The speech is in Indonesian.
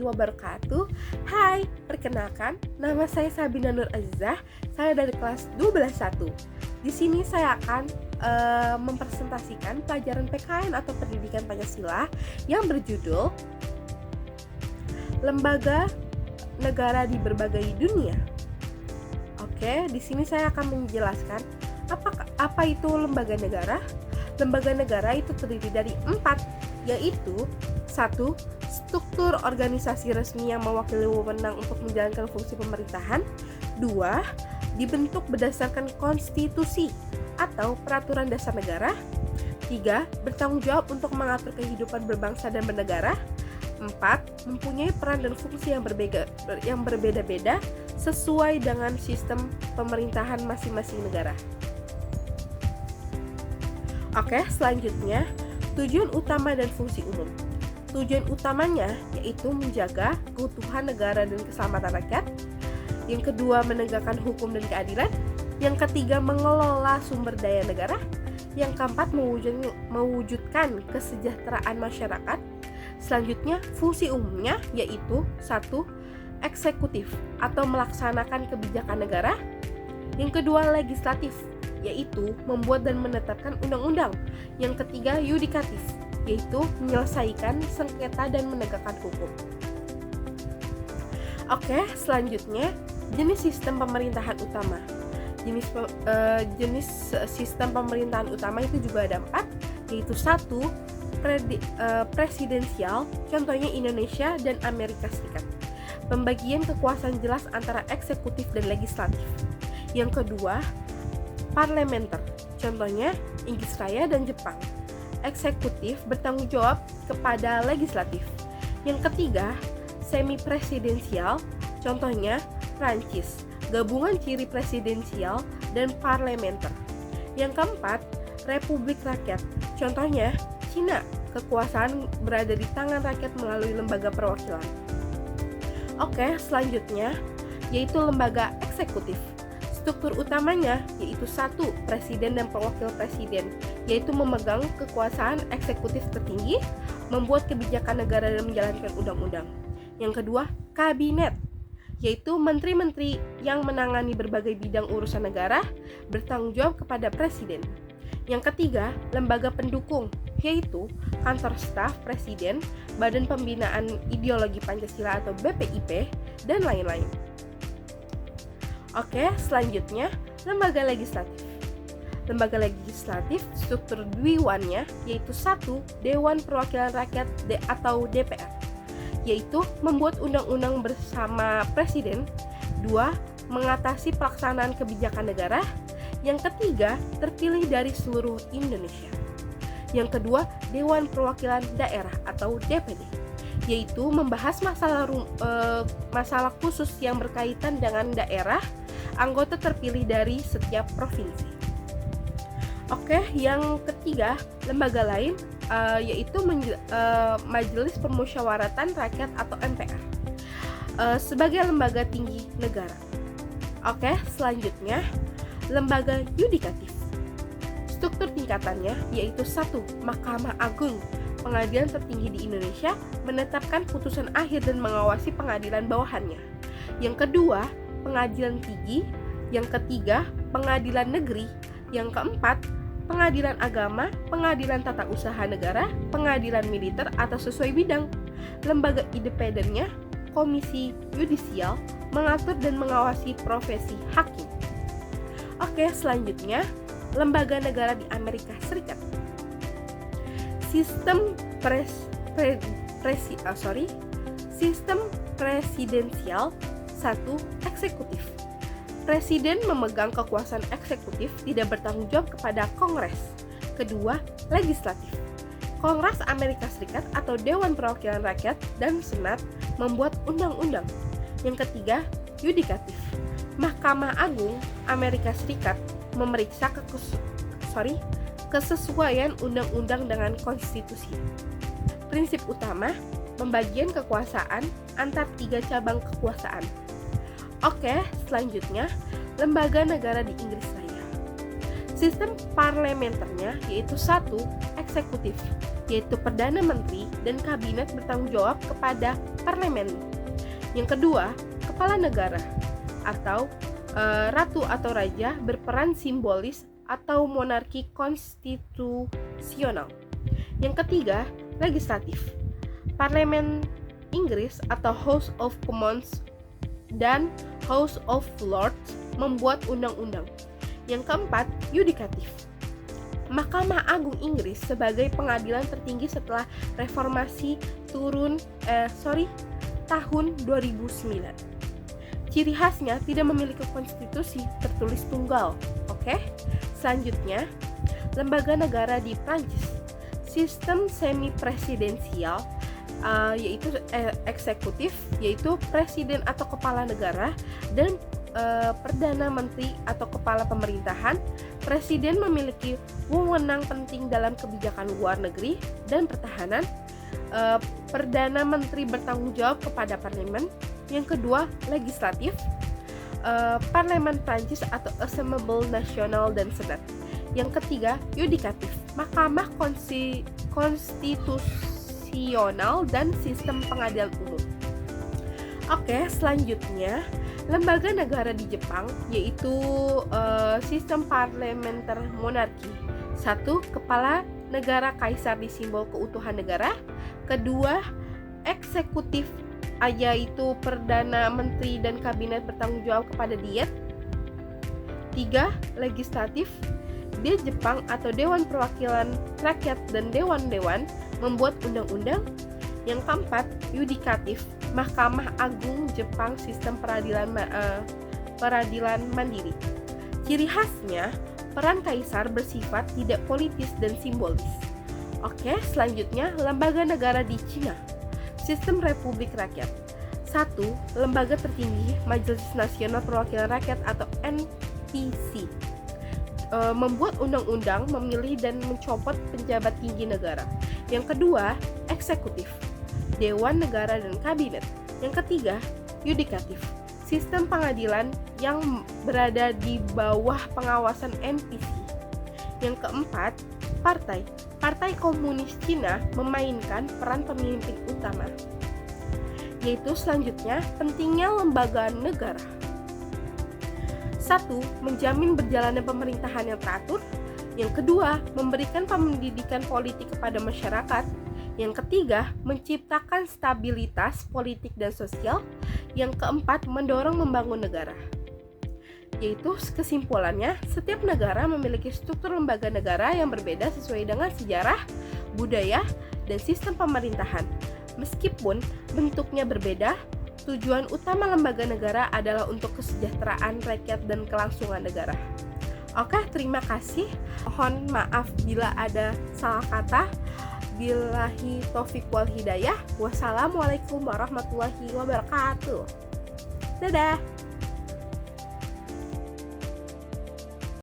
wabarakatuh. Hai, perkenalkan, nama saya Sabina Nur Azizah. Saya dari kelas 12-1. Di sini saya akan mempresentasikan pelajaran PKN atau Pendidikan Pancasila yang berjudul Lembaga Negara di Berbagai Dunia. Oke, di sini saya akan menjelaskan apa itu lembaga negara. Lembaga negara itu terdiri dari 4, yaitu 1. Struktur organisasi resmi yang mewakili wewenang untuk menjalankan fungsi pemerintahan. 2. Dibentuk berdasarkan konstitusi atau peraturan dasar negara. 3. Bertanggung jawab untuk mengatur kehidupan berbangsa dan bernegara. 4. Mempunyai peran dan fungsi yang berbeda-beda sesuai dengan sistem pemerintahan masing-masing negara. Oke, selanjutnya tujuan utama dan fungsi umum. Tujuan utamanya yaitu menjaga keutuhan negara dan keselamatan rakyat. Yang kedua, menegakkan hukum dan keadilan. Yang ketiga, mengelola sumber daya negara. Yang keempat, mewujudkan kesejahteraan masyarakat. Selanjutnya, fungsi umumnya yaitu 1. Eksekutif atau melaksanakan kebijakan negara. Yang kedua, legislatif, yaitu membuat dan menetapkan undang-undang. Yang ketiga, yudikatif, yaitu menyelesaikan sengketa dan menegakkan hukum. Oke, selanjutnya jenis sistem pemerintahan utama. Jenis sistem pemerintahan utama itu juga ada 4, yaitu 1. Presidensial, contohnya Indonesia dan Amerika Serikat. Pembagian kekuasaan jelas antara eksekutif dan legislatif. Yang kedua, parlementer, contohnya Inggris Raya dan Jepang. Eksekutif bertanggung jawab kepada legislatif. Yang ketiga, semi presidensial, contohnya Prancis. Gabungan ciri presidensial dan parlementer. Yang keempat, republik rakyat, contohnya Cina. Kekuasaan berada di tangan rakyat melalui lembaga perwakilan. Oke, selanjutnya yaitu lembaga eksekutif. Struktur utamanya yaitu 1. Presiden dan pewakil presiden, yaitu memegang kekuasaan eksekutif tertinggi, membuat kebijakan negara dan menjalankan undang-undang. Yang kedua, kabinet, yaitu menteri-menteri yang menangani berbagai bidang urusan negara, bertanggung jawab kepada presiden. Yang ketiga, lembaga pendukung, yaitu kantor staf presiden, Badan Pembinaan Ideologi Pancasila atau BPIP, dan lain-lain. Oke, selanjutnya lembaga legislatif. Lembaga legislatif struktur dewannya yaitu 1. Dewan Perwakilan Rakyat atau DPR, yaitu membuat undang-undang bersama presiden. 2. Mengatasi pelaksanaan kebijakan negara. Yang ketiga, terpilih dari seluruh Indonesia. Yang kedua, Dewan Perwakilan Daerah atau DPD, yaitu membahas masalah khusus yang berkaitan dengan daerah, anggota terpilih dari setiap provinsi. Oke, yang ketiga, lembaga lain yaitu Majelis Permusyawaratan Rakyat atau MPR sebagai lembaga tinggi negara. Oke, selanjutnya lembaga yudikatif. Struktur tingkatannya yaitu 1. Mahkamah Agung, pengadilan tertinggi di Indonesia, menetapkan putusan akhir dan mengawasi pengadilan bawahannya. Yang kedua, pengadilan tinggi. Yang ketiga, pengadilan negeri. Yang keempat, pengadilan agama, pengadilan tata usaha negara, pengadilan militer atau sesuai bidang. Lembaga independennya, komisi yudisial, mengatur dan mengawasi profesi hakim. Oke, selanjutnya lembaga negara di Amerika Serikat. Sistem presidensial. 1. Eksekutif. Presiden memegang kekuasaan eksekutif, tidak bertanggung jawab kepada Kongres. Kedua, legislatif. Kongres Amerika Serikat atau Dewan Perwakilan Rakyat dan Senat membuat undang-undang. Yang ketiga, yudikatif. Mahkamah Agung Amerika Serikat memeriksa kesesuaian undang-undang dengan konstitusi. Prinsip utama, pembagian kekuasaan antar 3 cabang kekuasaan. Oke, selanjutnya lembaga negara di Inggris Raya. Sistem parlementernya yaitu 1. Eksekutif, yaitu Perdana Menteri dan Kabinet bertanggung jawab kepada parlemen. Yang kedua, kepala negara atau ratu atau raja berperan simbolis atau monarki konstitusional. Yang ketiga, legislatif. Parlemen Inggris atau House of Commons dan House of Lords membuat undang-undang. Yang keempat, yudikatif. Mahkamah Agung Inggris sebagai pengadilan tertinggi setelah reformasi tahun 2009. Ciri khasnya tidak memiliki konstitusi tertulis tunggal. Oke. Selanjutnya, lembaga negara di Prancis. Sistem semi presidensial yaitu eksekutif, yaitu presiden atau kepala negara, dan perdana menteri atau kepala pemerintahan. Presiden memiliki wewenang penting dalam kebijakan luar negeri dan pertahanan. Perdana menteri bertanggung jawab kepada parlemen. Yang kedua, legislatif. Parlemen Prancis atau Assemblée Nationale dan Senat. Yang ketiga, yudikatif. Mahkamah konstitusional dan sistem pengadilan umum. Oke, selanjutnya lembaga negara di Jepang yaitu sistem parlementer monarki. 1. Kepala negara kaisar di simbol keutuhan negara. Kedua, eksekutif yaitu perdana menteri dan kabinet bertanggung jawab kepada diet. 3. Legislatif. Di Jepang atau Dewan Perwakilan Rakyat dan Dewan-Dewan membuat undang-undang. Yang keempat, yudikatif. Mahkamah Agung Jepang sistem peradilan mandiri. Ciri khasnya, peran kaisar bersifat tidak politis dan simbolis. Oke, selanjutnya lembaga negara di Cina. Sistem Republik Rakyat. 1. Lembaga tertinggi Majelis Nasional Perwakilan Rakyat atau NPC. Membuat undang-undang, memilih dan mencopot pejabat tinggi negara. Yang kedua, eksekutif. Dewan Negara dan Kabinet. Yang ketiga, yudikatif. Sistem pengadilan yang berada di bawah pengawasan NPC. Yang keempat, partai. Partai Komunis Cina memainkan peran pemimpin utama. Yaitu selanjutnya, pentingnya lembaga negara. 1. Menjamin berjalannya pemerintahan yang teratur. Yang kedua, memberikan pendidikan politik kepada masyarakat. Yang ketiga, menciptakan stabilitas politik dan sosial. Yang keempat, mendorong membangun negara. Yaitu kesimpulannya, setiap negara memiliki struktur lembaga negara yang berbeda sesuai dengan sejarah, budaya, dan sistem pemerintahan. Meskipun bentuknya berbeda, tujuan utama lembaga negara adalah untuk kesejahteraan rakyat dan kelangsungan negara. Oke, terima kasih. Mohon maaf bila ada salah kata. Billahi taufiq wal hidayah. Wassalamualaikum warahmatullahi wabarakatuh. Dadah.